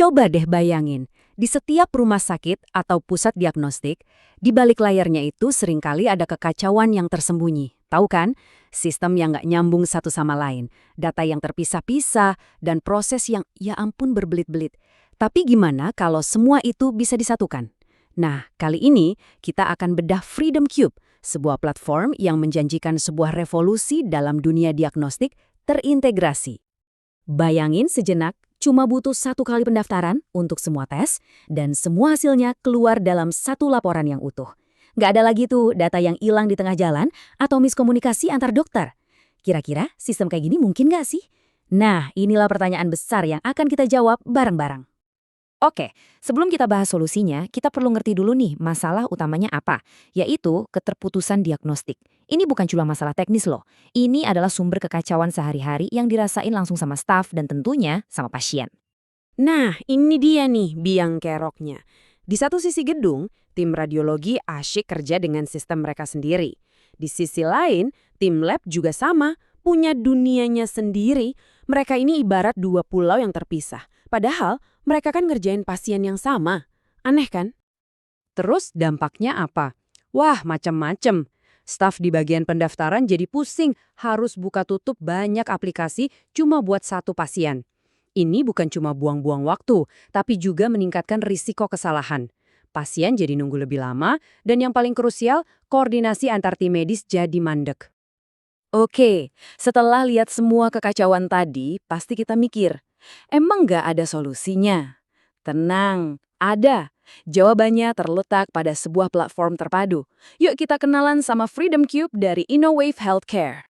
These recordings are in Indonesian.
Coba deh bayangin, di setiap rumah sakit atau pusat diagnostik, di balik layarnya itu seringkali ada kekacauan yang tersembunyi. Tahu kan? Sistem yang nggak nyambung satu sama lain, data yang terpisah-pisah, dan proses yang ya ampun berbelit-belit. Tapi gimana kalau semua itu bisa disatukan? Nah, kali ini kita akan bedah Freedom Cube, sebuah platform yang menjanjikan sebuah revolusi dalam dunia diagnostik terintegrasi. Bayangin sejenak, cuma butuh satu kali pendaftaran untuk semua tes, dan semua hasilnya keluar dalam satu laporan yang utuh. Nggak ada lagi tuh data yang hilang di tengah jalan atau miskomunikasi antar dokter. Kira-kira sistem kayak gini mungkin nggak sih? Nah, inilah pertanyaan besar yang akan kita jawab bareng-bareng. Oke, sebelum kita bahas solusinya, kita perlu ngerti dulu nih masalah utamanya apa, yaitu keterputusan diagnostik. Ini bukan cuma masalah teknis loh, ini adalah sumber kekacauan sehari-hari yang dirasain langsung sama staf dan tentunya sama pasien. Nah, ini dia nih biang keroknya. Di satu sisi gedung, tim radiologi asyik kerja dengan sistem mereka sendiri. Di sisi lain, tim lab juga sama, punya dunianya sendiri. Mereka ini ibarat dua pulau yang terpisah. Padahal, mereka kan ngerjain pasien yang sama. Aneh kan? Terus dampaknya apa? Wah, macem-macem. Staf di bagian pendaftaran jadi pusing, harus buka tutup banyak aplikasi cuma buat satu pasien. Ini bukan cuma buang-buang waktu, tapi juga meningkatkan risiko kesalahan. Pasien jadi nunggu lebih lama, dan yang paling krusial, koordinasi antar tim medis jadi mandek. Oke, setelah lihat semua kekacauan tadi, pasti kita mikir, emang nggak ada solusinya? Tenang, ada. Jawabannya terletak pada sebuah platform terpadu. Yuk kita kenalan sama Freedom Cube dari Innowave Healthcare.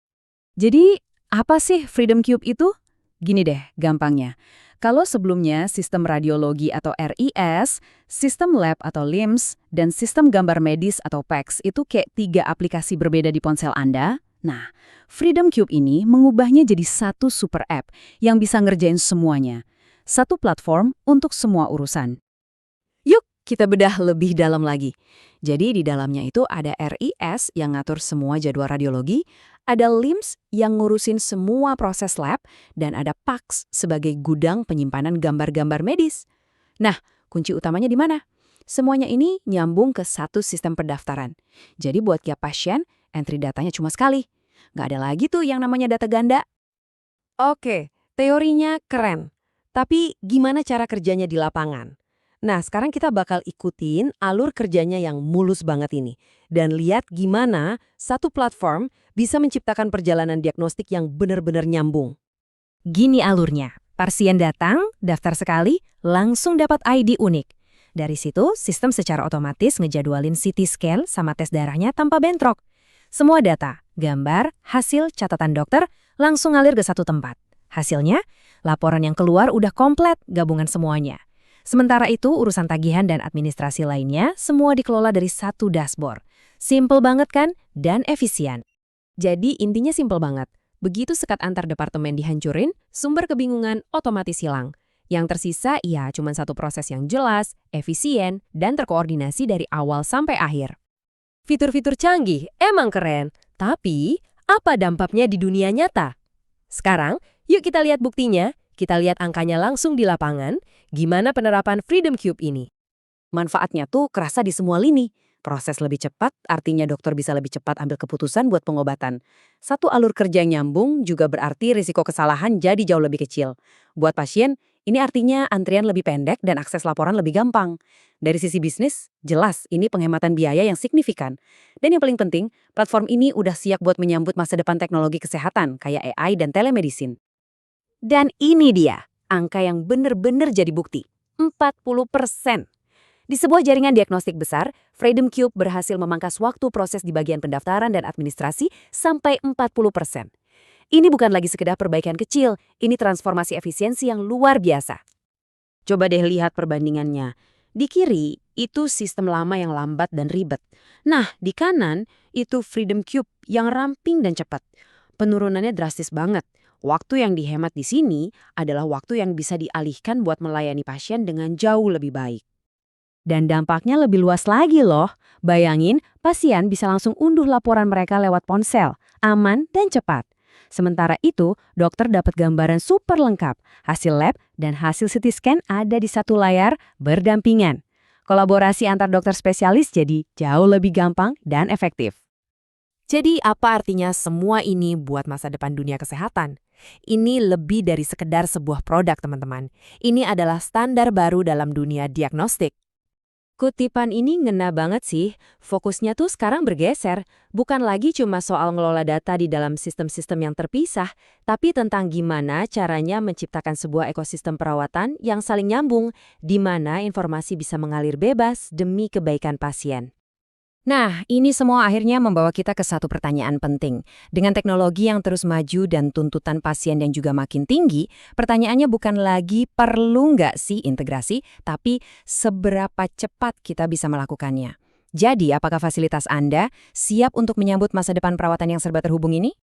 Jadi, apa sih Freedom Cube itu? Gini deh, gampangnya. Kalau sebelumnya sistem radiologi atau RIS, sistem lab atau LIMS, dan sistem gambar medis atau PACS itu kayak 3 aplikasi berbeda di ponsel Anda, nah, Freedom Cube ini mengubahnya jadi satu super app yang bisa ngerjain semuanya. Satu platform untuk semua urusan. Yuk, kita bedah lebih dalam lagi. Jadi di dalamnya itu ada RIS yang ngatur semua jadwal radiologi, ada LIMS yang ngurusin semua proses lab, dan ada PACS sebagai gudang penyimpanan gambar-gambar medis. Nah, kunci utamanya di mana? Semuanya ini nyambung ke satu sistem pendaftaran. Jadi buat tiap pasien, entry datanya cuma sekali. Nggak ada lagi tuh yang namanya data ganda. Oke, teorinya keren. Tapi gimana cara kerjanya di lapangan? Nah, sekarang kita bakal ikutin alur kerjanya yang mulus banget ini. Dan lihat gimana satu platform bisa menciptakan perjalanan diagnostik yang benar-benar nyambung. Gini alurnya. Pasien datang, daftar sekali, langsung dapat ID unik. Dari situ, sistem secara otomatis ngejadwalin CT scan sama tes darahnya tanpa bentrok. Semua data, gambar, hasil, catatan dokter, langsung ngalir ke satu tempat. Hasilnya, laporan yang keluar udah komplit gabungan semuanya. Sementara itu, urusan tagihan dan administrasi lainnya semua dikelola dari satu dashboard. Simple banget kan? Dan efisien. Jadi intinya simple banget. Begitu sekat antar departemen dihancurin, sumber kebingungan otomatis hilang. Yang tersisa ya cuma satu proses yang jelas, efisien, dan terkoordinasi dari awal sampai akhir. Fitur-fitur canggih emang keren, tapi apa dampaknya di dunia nyata? Sekarang, yuk kita lihat buktinya. Kita lihat angkanya langsung di lapangan, gimana penerapan Freedom Cube ini. Manfaatnya tuh kerasa di semua lini. Proses lebih cepat, artinya dokter bisa lebih cepat ambil keputusan buat pengobatan. Satu alur kerja nyambung juga berarti risiko kesalahan jadi jauh lebih kecil. Buat pasien, ini artinya antrian lebih pendek dan akses laporan lebih gampang. Dari sisi bisnis, jelas ini penghematan biaya yang signifikan. Dan yang paling penting, platform ini udah siap buat menyambut masa depan teknologi kesehatan kayak AI dan telemedicine. Dan ini dia, angka yang benar-benar jadi bukti, 40%. Di sebuah jaringan diagnostik besar, Freedom Cube berhasil memangkas waktu proses di bagian pendaftaran dan administrasi sampai 40%. Ini bukan lagi sekedar perbaikan kecil, ini transformasi efisiensi yang luar biasa. Coba deh lihat perbandingannya. Di kiri, itu sistem lama yang lambat dan ribet. Nah, di kanan, itu Freedom Cube yang ramping dan cepat. Penurunannya drastis banget. Waktu yang dihemat di sini adalah waktu yang bisa dialihkan buat melayani pasien dengan jauh lebih baik. Dan dampaknya lebih luas lagi loh. Bayangin, pasien bisa langsung unduh laporan mereka lewat ponsel, aman dan cepat. Sementara itu, dokter dapat gambaran super lengkap. Hasil lab dan hasil CT scan ada di satu layar berdampingan. Kolaborasi antar dokter spesialis jadi jauh lebih gampang dan efektif. Jadi apa artinya semua ini buat masa depan dunia kesehatan? Ini lebih dari sekedar sebuah produk, teman-teman. Ini adalah standar baru dalam dunia diagnostik. Kutipan ini ngena banget sih. Fokusnya tuh sekarang bergeser. Bukan lagi cuma soal ngelola data di dalam sistem-sistem yang terpisah, tapi tentang gimana caranya menciptakan sebuah ekosistem perawatan yang saling nyambung, di mana informasi bisa mengalir bebas demi kebaikan pasien. Nah, ini semua akhirnya membawa kita ke satu pertanyaan penting. Dengan teknologi yang terus maju dan tuntutan pasien yang juga makin tinggi, pertanyaannya bukan lagi perlu nggak sih integrasi, tapi seberapa cepat kita bisa melakukannya. Jadi, apakah fasilitas Anda siap untuk menyambut masa depan perawatan yang serba terhubung ini?